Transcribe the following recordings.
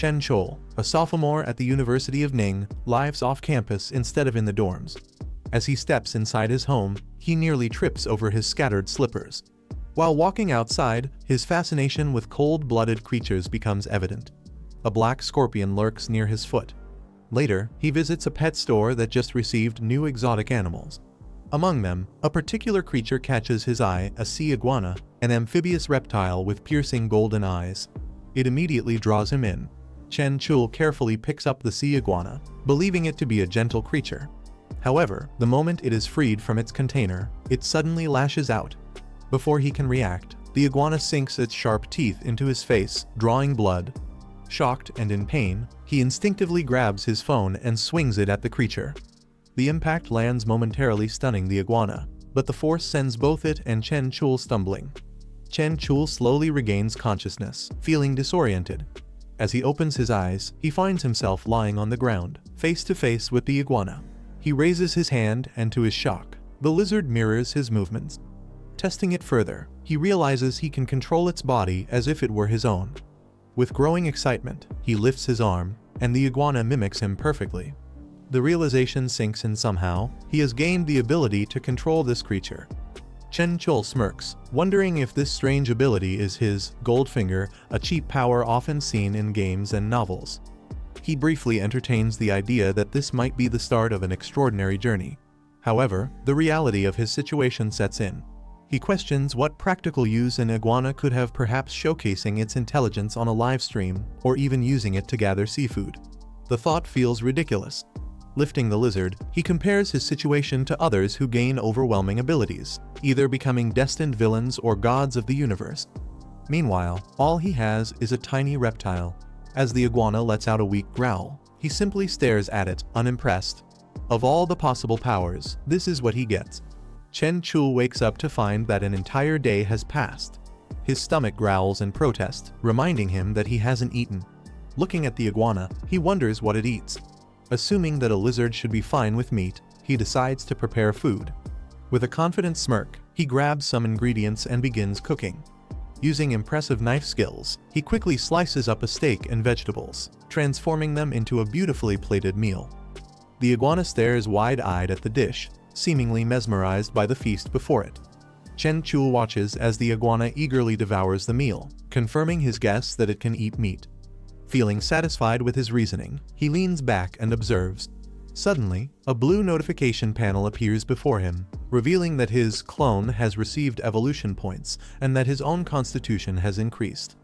Chen Chol, a sophomore at the University of Ning, lives off campus instead of in the dorms. As he steps inside his home, he nearly trips over his scattered slippers. While walking outside, his fascination with cold-blooded creatures becomes evident. A black scorpion lurks near his foot. Later, he visits a pet store that just received new exotic animals. Among them, a particular creature catches his eye, a sea iguana, an amphibious reptile with piercing golden eyes. It immediately draws him in. Chen Chul carefully picks up the sea iguana, believing it to be a gentle creature. However, the moment it is freed from its container, it suddenly lashes out. Before he can react, the iguana sinks its sharp teeth into his face, drawing blood. Shocked and in pain, he instinctively grabs his phone and swings it at the creature. The impact lands momentarily stunning the iguana, but the force sends both it and Chen Chul stumbling. Chen Chul slowly regains consciousness, feeling disoriented. As he opens his eyes, he finds himself lying on the ground, face to face with the iguana. He raises his hand and to his shock, the lizard mirrors his movements. Testing it further, he realizes he can control its body as if it were his own. With growing excitement, he lifts his arm, and the iguana mimics him perfectly. The realization sinks in somehow, he has gained the ability to control this creature. Chen Chul smirks, wondering if this strange ability is his Goldfinger, a cheap power often seen in games and novels. He briefly entertains the idea that this might be the start of an extraordinary journey. However, the reality of his situation sets in. He questions what practical use an iguana could have, perhaps showcasing its intelligence on a live stream, or even using it to gather seafood. The thought feels ridiculous. Lifting the lizard, he compares his situation to others who gain overwhelming abilities, either becoming destined villains or gods of the universe. Meanwhile, all he has is a tiny reptile. As the iguana lets out a weak growl, he simply stares at it, unimpressed. Of all the possible powers, this is what he gets. Chen Chul wakes up to find that an entire day has passed. His stomach growls in protest, reminding him that he hasn't eaten. Looking at the iguana, he wonders what it eats. Assuming that a lizard should be fine with meat, he decides to prepare food. With a confident smirk, he grabs some ingredients and begins cooking. Using impressive knife skills, he quickly slices up a steak and vegetables, transforming them into a beautifully plated meal. The iguana stares wide-eyed at the dish, seemingly mesmerized by the feast before it. Chen Chul watches as the iguana eagerly devours the meal, confirming his guess that it can eat meat. Feeling satisfied with his reasoning, he leans back and observes. Suddenly, a blue notification panel appears before him, revealing that his clone has received evolution points and that his own constitution has increased.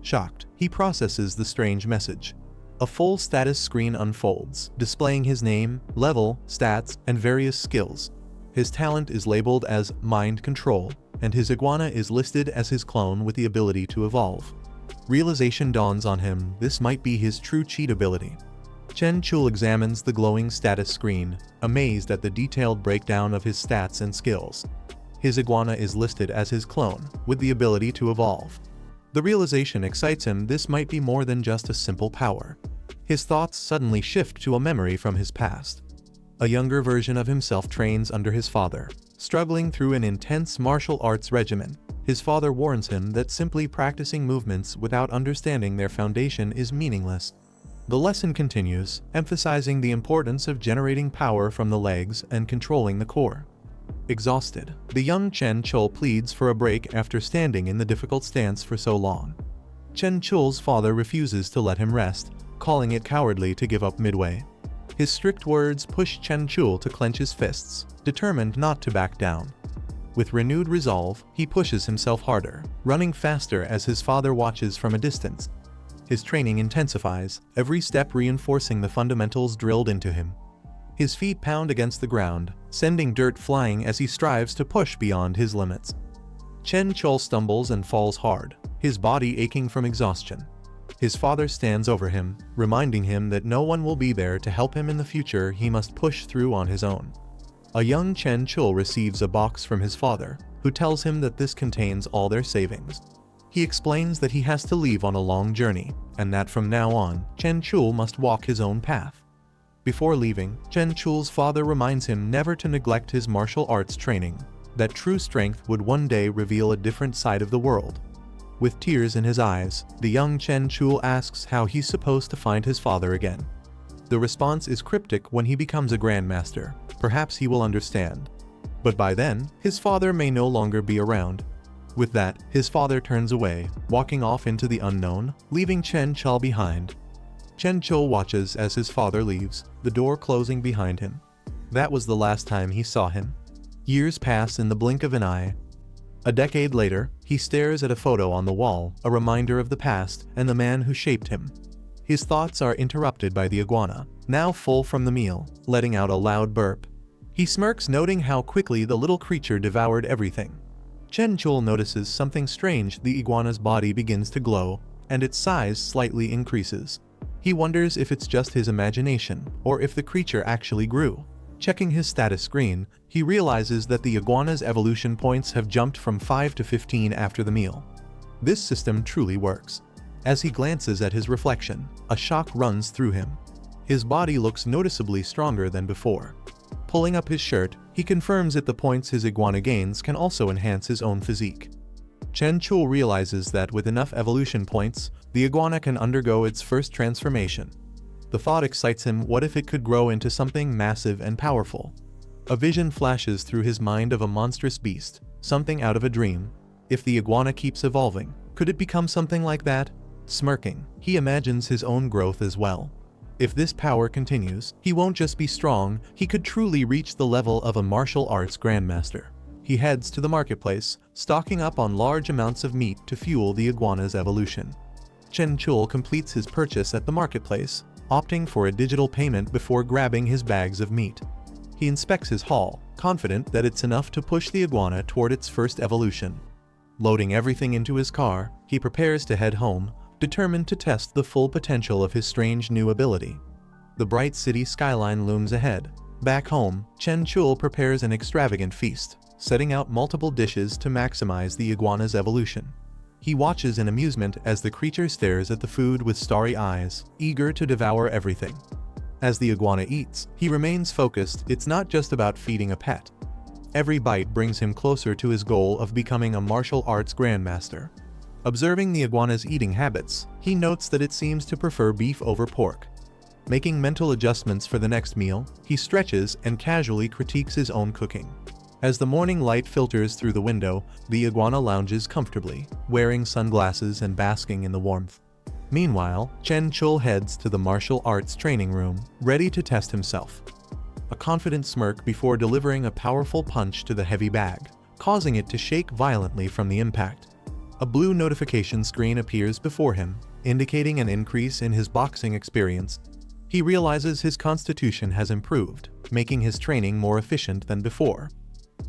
Shocked, he processes the strange message. A full status screen unfolds, displaying his name, level, stats, and various skills. His talent is labeled as Mind Control, and his iguana is listed as his clone with the ability to evolve. Realization dawns on him, this might be his true cheat ability. Chen Chul examines the glowing status screen, amazed at the detailed breakdown of his stats and skills. His iguana is listed as his clone, with the ability to evolve. The realization excites him, this might be more than just a simple power. His thoughts suddenly shift to a memory from his past. A younger version of himself trains under his father, struggling through an intense martial arts regimen. His father warns him that simply practicing movements without understanding their foundation is meaningless. The lesson continues, emphasizing the importance of generating power from the legs and controlling the core. Exhausted, the young Chen Chul pleads for a break after standing in the difficult stance for so long. Chen Chul's father refuses to let him rest, calling it cowardly to give up midway. His strict words push Chen Chul to clench his fists, determined not to back down. With renewed resolve, he pushes himself harder, running faster as his father watches from a distance. His training intensifies, every step reinforcing the fundamentals drilled into him. His feet pound against the ground, sending dirt flying as he strives to push beyond his limits. Chen Chul stumbles and falls hard, his body aching from exhaustion. His father stands over him, reminding him that no one will be there to help him in the future, he must push through on his own. A young Chen Chul receives a box from his father, who tells him that this contains all their savings. He explains that he has to leave on a long journey, and that from now on, Chen Chul must walk his own path. Before leaving, Chen Chul's father reminds him never to neglect his martial arts training, that true strength would one day reveal a different side of the world. With tears in his eyes, the young Chen Chul asks how he's supposed to find his father again. The response is cryptic when he becomes a grandmaster. Perhaps he will understand. But by then, his father may no longer be around. With that, his father turns away, walking off into the unknown, leaving Chen Chul behind. Chen Chul watches as his father leaves, the door closing behind him. That was the last time he saw him. Years pass in the blink of an eye. A decade later, he stares at a photo on the wall, a reminder of the past and the man who shaped him. His thoughts are interrupted by the iguana, now full from the meal, letting out a loud burp. He smirks, noting how quickly the little creature devoured everything. Chen Chul notices something strange. The iguana's body begins to glow, and its size slightly increases. He wonders if it's just his imagination, or if the creature actually grew. Checking his status screen, he realizes that the iguana's evolution points have jumped from 5 to 15 after the meal. This system truly works. As he glances at his reflection, a shock runs through him. His body looks noticeably stronger than before. Pulling up his shirt, he confirms that the points his iguana gains can also enhance his own physique. Chen Chul realizes that with enough evolution points, the iguana can undergo its first transformation. The thought excites him. What if it could grow into something massive and powerful? A vision flashes through his mind of a monstrous beast, something out of a dream. If the iguana keeps evolving, could it become something like that? Smirking, he imagines his own growth as well. If this power continues, he won't just be strong, he could truly reach the level of a martial arts grandmaster. He heads to the marketplace, stocking up on large amounts of meat to fuel the iguana's evolution. Chen Chul completes his purchase at the marketplace, opting for a digital payment before grabbing his bags of meat. He inspects his haul, confident that it's enough to push the iguana toward its first evolution. Loading everything into his car, he prepares to head home, determined to test the full potential of his strange new ability. The bright city skyline looms ahead. Back home, Chen Chul prepares an extravagant feast, setting out multiple dishes to maximize the iguana's evolution. He watches in amusement as the creature stares at the food with starry eyes, eager to devour everything. As the iguana eats, he remains focused. It's not just about feeding a pet. Every bite brings him closer to his goal of becoming a martial arts grandmaster. Observing the iguana's eating habits, he notes that it seems to prefer beef over pork. Making mental adjustments for the next meal, he stretches and casually critiques his own cooking. As the morning light filters through the window, the iguana lounges comfortably, wearing sunglasses and basking in the warmth. Meanwhile, Chen Chul heads to the martial arts training room, ready to test himself. A confident smirk before delivering a powerful punch to the heavy bag, causing it to shake violently from the impact. A blue notification screen appears before him, indicating an increase in his boxing experience. He realizes his constitution has improved, making his training more efficient than before.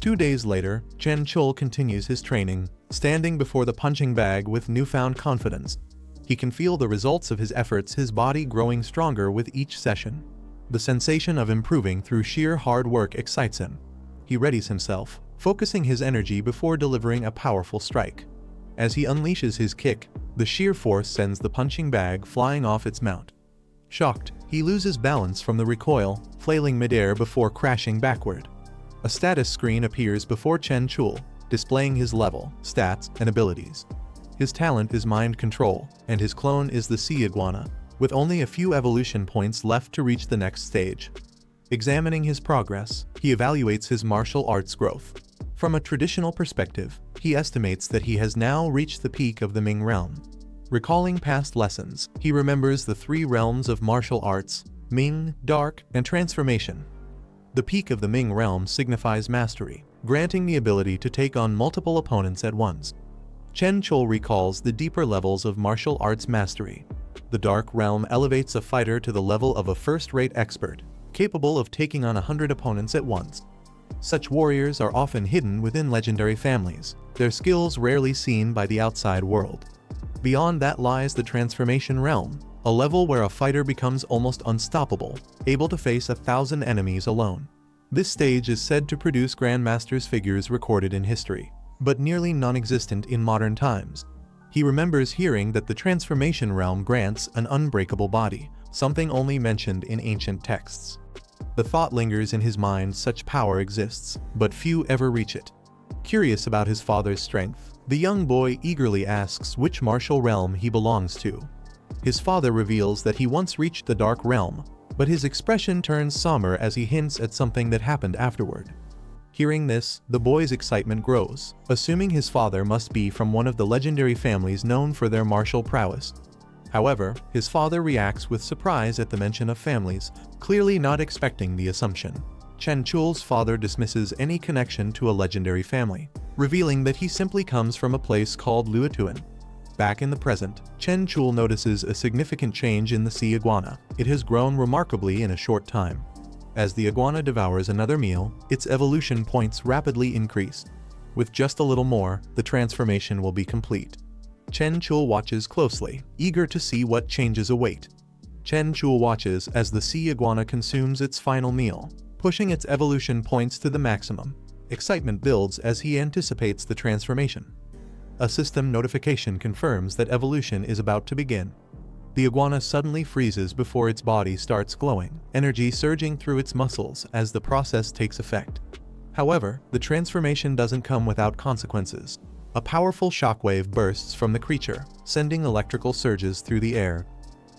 2 days later, Chen Chul continues his training, standing before the punching bag with newfound confidence. He can feel the results of his efforts, his body growing stronger with each session. The sensation of improving through sheer hard work excites him. He readies himself, focusing his energy before delivering a powerful strike. As he unleashes his kick, the sheer force sends the punching bag flying off its mount. Shocked, he loses balance from the recoil, flailing midair before crashing backward. A status screen appears before Chen Chul, displaying his level, stats, and abilities. His talent is mind control, and his clone is the sea iguana, with only a few evolution points left to reach the next stage. Examining his progress, he evaluates his martial arts growth. From a traditional perspective, he estimates that he has now reached the peak of the Ming realm. Recalling past lessons, he remembers the 3 realms of martial arts: Ming, Dark, and Transformation. The peak of the Ming realm signifies mastery, granting the ability to take on multiple opponents at once. Chen Chul recalls the deeper levels of martial arts mastery. The Dark realm elevates a fighter to the level of a first-rate expert, capable of taking on 100 opponents at once. Such warriors are often hidden within legendary families, their skills rarely seen by the outside world. Beyond that lies the Transformation realm, a level where a fighter becomes almost unstoppable, able to face 1,000 enemies alone. This stage is said to produce Grandmasters figures recorded in history, but nearly non-existent in modern times. He remembers hearing that the Transformation realm grants an unbreakable body, something only mentioned in ancient texts. The thought lingers in his mind: such power exists, but few ever reach it. Curious about his father's strength, The young boy eagerly asks which martial realm he belongs to. His father reveals that he once reached the Dark Realm, but his expression turns somber as he hints at something that happened afterward. Hearing this, the boy's excitement grows, assuming his father must be from one of the legendary families known for their martial prowess. However, his father reacts with surprise at the mention of families, clearly not expecting the assumption. Chen Chul's father dismisses any connection to a legendary family, revealing that he simply comes from a place called Luotuan. Back in the present, Chen Chul notices a significant change in the sea iguana. It has grown remarkably in a short time. As the iguana devours another meal, its evolution points rapidly increase. With just a little more, the transformation will be complete. Chen Chul watches closely, eager to see what changes await. Chen Chul watches as the sea iguana consumes its final meal, pushing its evolution points to the maximum. Excitement builds as he anticipates the transformation. A system notification confirms that evolution is about to begin. The iguana suddenly freezes before its body starts glowing, energy surging through its muscles as the process takes effect. However, the transformation doesn't come without consequences. A powerful shockwave bursts from the creature, sending electrical surges through the air.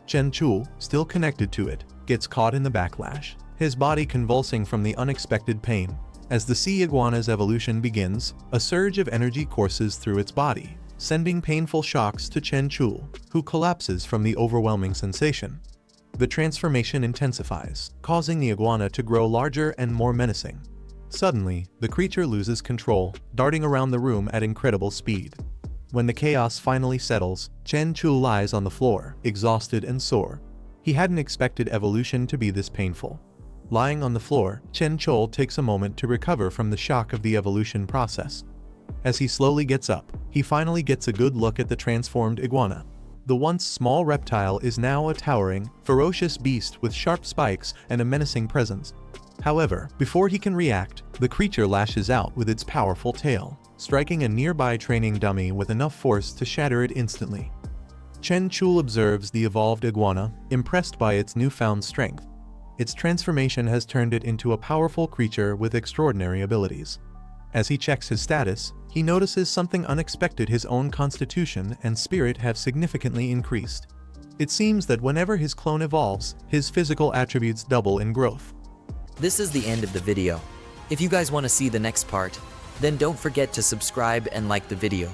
Chen Chul, still connected to it, gets caught in the backlash, his body convulsing from the unexpected pain. As the sea iguana's evolution begins, a surge of energy courses through its body, sending painful shocks to Chen Chul, who collapses from the overwhelming sensation. The transformation intensifies, causing the iguana to grow larger and more menacing. Suddenly, the creature loses control, darting around the room at incredible speed. When the chaos finally settles, Chen Chul lies on the floor, exhausted and sore. He hadn't expected evolution to be this painful. Lying on the floor, Chen Chul takes a moment to recover from the shock of the evolution process. As he slowly gets up, he finally gets a good look at the transformed iguana. The once small reptile is now a towering, ferocious beast with sharp spikes and a menacing presence. However, before he can react, the creature lashes out with its powerful tail, striking a nearby training dummy with enough force to shatter it instantly. Chen Chul observes the evolved iguana, impressed by its newfound strength. Its transformation has turned it into a powerful creature with extraordinary abilities. As he checks his status, he notices something unexpected: his own constitution and spirit have significantly increased. It seems that whenever his clone evolves, his physical attributes double in growth. This is the end of the video. If you guys want to see the next part, then don't forget to subscribe and like the video.